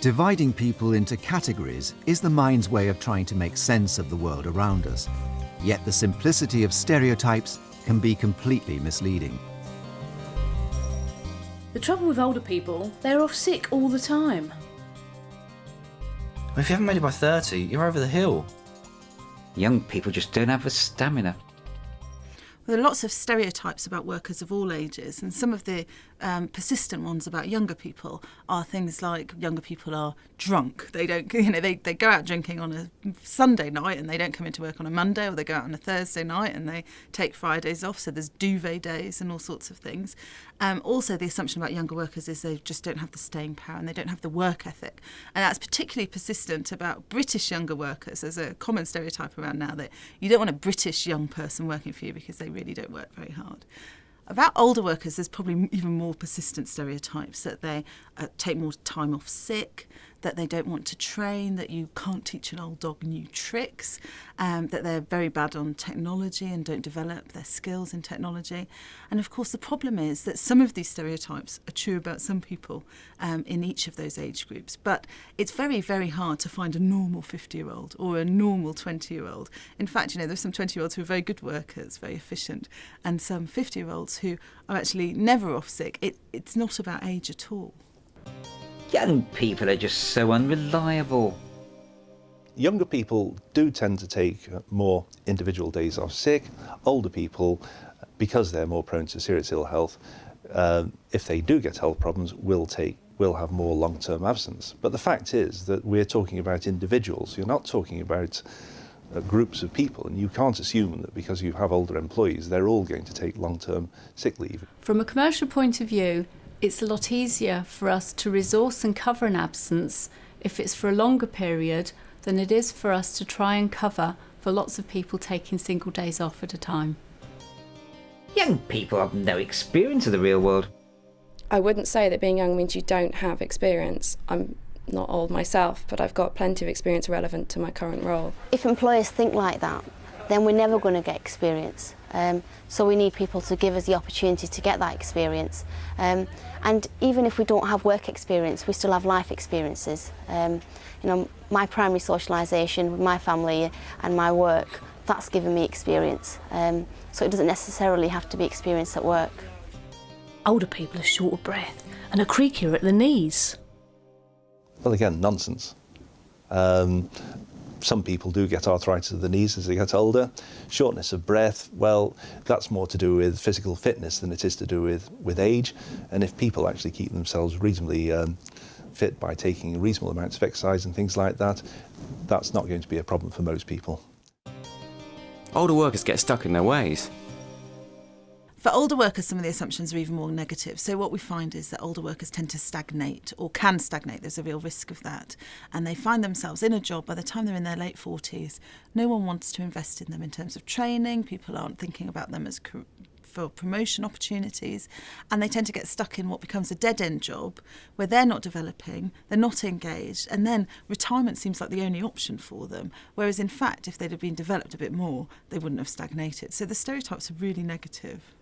Dividing people into categories is the mind's way of trying to make sense of the world around us. Yet the simplicity of stereotypes can be completely misleading. The trouble with older people, they're off sick all the time. Well, if you haven't made it by 30, you're over the hill. Young people just don't have the stamina. There are lots of stereotypes about workers of all ages, and some of the persistent ones about younger people are things like younger people are drunk. They don't, they go out drinking on a Sunday night and they don't come into work on a Monday, or they go out on a Thursday night and they take Fridays off. So there's duvet days and all sorts of things. Also, the assumption about younger workers is they just don't have the staying power and they don't have the work ethic. And that's particularly persistent about British younger workers. There's a common stereotype around now that you don't want a British young person working for you because they really don't work very hard. About older workers, there's probably even more persistent stereotypes, that they take more time off sick, that they don't want to train, that you can't teach an old dog new tricks, that they're very bad on technology and don't develop their skills in technology. And of course, the problem is that some of these stereotypes are true about some people in each of those age groups. But it's very, very hard to find a normal 50-year-old or a normal 20-year-old. In fact, there's some 20-year-olds who are very good workers, very efficient, and some 50-year-olds who are actually never off sick. It's not about age at all. Young people are just so unreliable. Younger people do tend to take more individual days off sick. Older people, because they're more prone to serious ill health, if they do get health problems, will have more long-term absence. But the fact is that we're talking about individuals. You're not talking about groups of people, and you can't assume that because you have older employees, they're all going to take long-term sick leave. From a commercial point of view, it's a lot easier for us to resource and cover an absence if it's for a longer period than it is for us to try and cover for lots of people taking single days off at a time. Young people have no experience of the real world. I wouldn't say that being young means you don't have experience. I'm not old myself, but I've got plenty of experience relevant to my current role. If employers think like that, then we're never going to get experience. So we need people to give us the opportunity to get that experience. And even if we don't have work experience, we still have life experiences. My primary socialisation with my family and my work, that's given me experience. So it doesn't necessarily have to be experience at work. Older people are short of breath and are creakier at the knees. Well, again, nonsense. Some people do get arthritis of the knees as they get older. Shortness of breath, well, that's more to do with physical fitness than it is to do with age. And if people actually keep themselves reasonably fit by taking reasonable amounts of exercise and things like that, that's not going to be a problem for most people. Older workers get stuck in their ways. For older workers, some of the assumptions are even more negative. So what we find is that older workers tend to stagnate or can stagnate. There's a real risk of that. And they find themselves in a job by the time they're in their late 40s. No one wants to invest in them in terms of training. People aren't thinking about them as for promotion opportunities. And they tend to get stuck in what becomes a dead-end job where they're not developing, they're not engaged, and then retirement seems like the only option for them. Whereas in fact, if they'd have been developed a bit more, they wouldn't have stagnated. So the stereotypes are really negative.